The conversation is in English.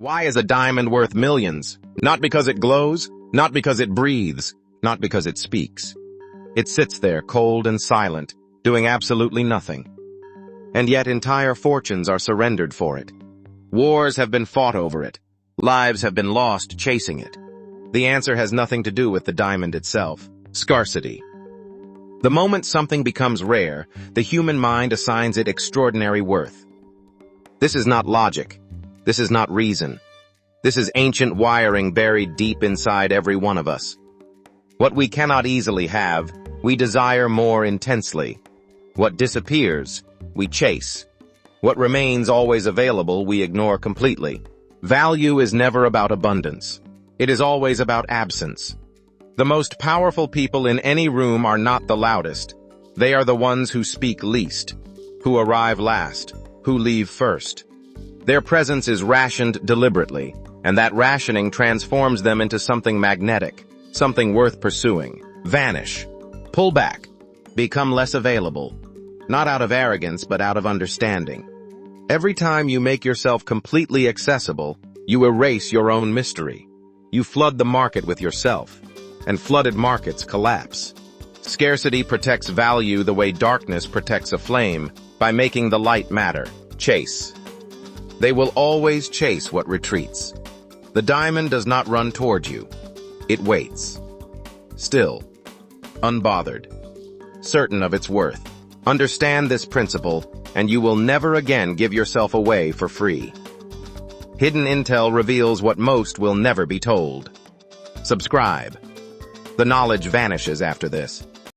Why is a diamond worth millions? Not because it glows, not because it breathes, not because it speaks. It sits there cold and silent, doing absolutely nothing. And yet entire fortunes are surrendered for it. Wars have been fought over it. Lives have been lost chasing it. The answer has nothing to do with the diamond itself. Scarcity. The moment something becomes rare, the human mind assigns it extraordinary worth. This is not logic. This is not reason. This is ancient wiring buried deep inside every one of us. What we cannot easily have, we desire more intensely. What disappears, we chase. What remains always available, we ignore completely. Value is never about abundance. It is always about absence. The most powerful people in any room are not the loudest. They are the ones who speak least, who arrive last, who leave first. Their presence is rationed deliberately, and that rationing transforms them into something magnetic, something worth pursuing. Vanish. Pull back. Become less available. Not out of arrogance, but out of understanding. Every time you make yourself completely accessible, you erase your own mystery. You flood the market with yourself, and flooded markets collapse. Scarcity protects value the way darkness protects a flame, by making the light matter. Chase. They will always chase what retreats. The diamond does not run toward you. It waits. Still. Unbothered. Certain of its worth. Understand this principle, and you will never again give yourself away for free. Hidden intel reveals what most will never be told. Subscribe. The knowledge vanishes after this.